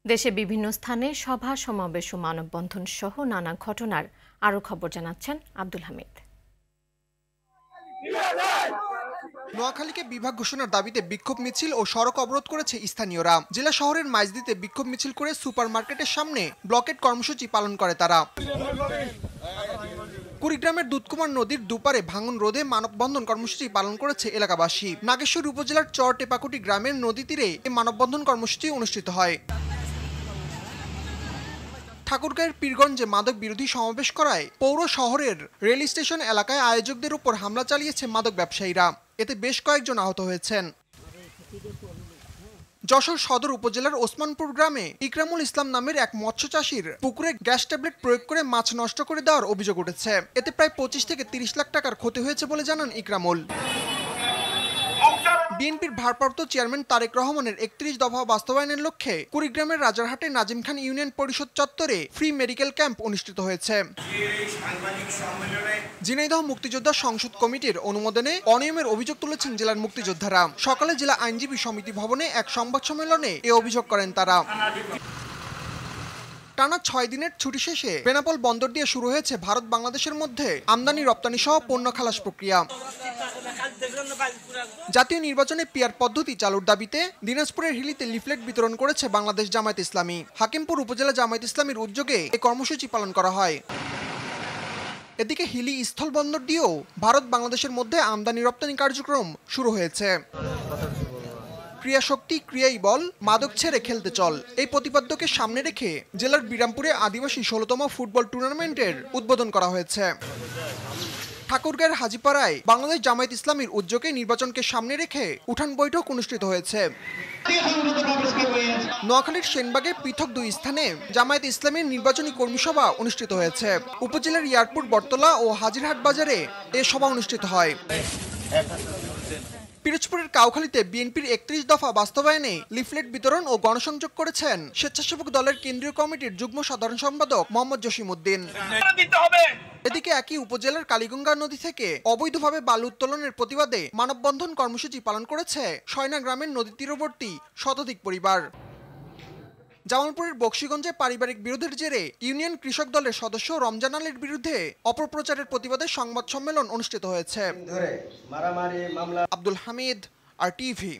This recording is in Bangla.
দেশে বিভিন্ন স্থানে সভা সমাবেশ ও মানববন্ধন সহ নানা ঘটনার আরও খবর জানাচ্ছেন আব্দুল হামিদ। নোয়াখালীকে বিভাগ ঘোষণার দাবিতে বিক্ষোভ মিছিল ও সড়ক অবরোধ করেছে স্থানীয়রা। জেলা শহরের মাইজদীতে বিক্ষোভ মিছিল করে সুপার মার্কেটের সামনে ব্লকেট কর্মসূচি পালন করে তারা। কুড়িগ্রামের দুধকুমার নদীর দুপারে ভাঙন রোধে মানববন্ধন কর্মসূচি পালন করেছে এলাকাবাসী। নাগেশ্বর উপজেলার চর টেপাকুটি গ্রামের নদী তীরে এই মানববন্ধন কর্মসূচি অনুষ্ঠিত হয়। ঠাকুরগাঁয়ের পীরগঞ্জে মাদক বিরোধী সমাবেশ করায় পৌর শহরের রেল স্টেশন এলাকায় আয়োজকদের উপর হামলা চালিয়েছে মাদক ব্যবসায়ীরা। এতে বেশ কয়েকজন আহত হয়েছেন। যশোর সদর উপজেলার ওসমানপুর গ্রামে ইকরামুল ইসলাম নামের এক মৎস্য চাষীর পুকুরে গ্যাস ট্যাবলেট প্রয়োগ করে মাছ নষ্ট করে দেওয়ার অভিযোগ উঠেছে। এতে প্রায় 25 থেকে 30 লাখ টাকার ক্ষতি হয়েছে বলে জানান ইকরামুল। বিএনপির ভারপ্রাপ্ত চেয়ারম্যান তারেক রহমানের 31 দফা বাস্তবায়নের লক্ষ্যে কুড়িগ্রামের রাজারহাটে নাজিম খান ইউনিয়ন পরিষদ চত্বরে ফ্রি মেডিকেল ক্যাম্প অনুষ্ঠিত হয়েছে। ঝিনাইদহ মুক্তিযোদ্ধা সংসদ কমিটির অনুমোদনে অনিয়মের অভিযোগ তুলেছেন জেলার মুক্তিযোদ্ধারা। সকালে জেলা আইনজীবী সমিতি ভবনে এক সংবাদ সম্মেলনে এ অভিযোগ করেন তারা। টানা 6 দিনের ছুটি শেষে বেনাপোল বন্দর দিয়ে শুরু হয়েছে ভারত বাংলাদেশের মধ্যে আমদানি রপ্তানি সহ পণ্য খালাস প্রক্রিয়া। জাতীয় নির্বাচনে পিআর পদ্ধতি চালুর দাবিতে দিনাজপুরের হিলিতে লিফলেট বিতরণ করেছে বাংলাদেশ জামায়াত ইসলামী। হাকিমপুর উপজেলা জামায়াত ইসলামীর উদ্যোগে এই কর্মসূচি পালন করা হয়। এদিকে হিলি স্থল বন্দর দিয়েও ভারত বাংলাদেশের মধ্যে আমদানি রপ্তানি কার্যক্রম শুরু হয়েছে। ক্রিয়াশক্তি ক্রিয়াই বল, মাদক ছেড়ে খেলতে চল, এই প্রতিপাদ্যকে সামনে রেখে জেলার বিরামপুরে আদিবাসী 16তম ফুটবল টুর্নামেন্টের উদ্বোধন করা হয়েছে। ঠাকুরগাঁয়ের হাজিপাড়ায় বাংলাদেশ জামায়াত ইসলামীর উদ্যোগে নির্বাচনকে সামনে রেখে উঠান বৈঠক অনুষ্ঠিত হয়েছে। নোয়াখালীর সেনবাগে পৃথক 2 স্থানে জামায়াত ইসলামীর নির্বাচনী কর্মী সভা অনুষ্ঠিত হয়েছে। উপজেলার এয়ারপোর্ট বটতলা ও হাজিরহাট বাজারে এ সভা অনুষ্ঠিত হয়। পিরোজপুরের কাউখালীতে বিএনপির 31 দফা বাস্তবায়নে লিফলেট বিতরণ ও গণসংযোগ করেছেন স্বেচ্ছাসেবক দলের কেন্দ্রীয় কমিটির যুগ্ম সাধারণ সম্পাদক মোহাম্মদ জসিমউদ্দিন। এদিকে একই উপজেলার কালীগঙ্গা নদী থেকে অবৈধভাবে বালু উত্তোলনের প্রতিবাদে মানববন্ধন কর্মসূচি পালন করেছে শয়না গ্রামের নদী তীরবর্তী শতাধিক পরিবার। জামালপুরের বকশীগঞ্জে পারিবারিক বিরোধের জেরে ইউনিয়ন কৃষক দলের সদস্য রমজান আলীর বিরুদ্ধে অপপ্রচারের প্রতিবাদে সংবাদ সম্মেলন অনুষ্ঠিত হয়েছে। আব্দুল হামিদ, আর টিভি।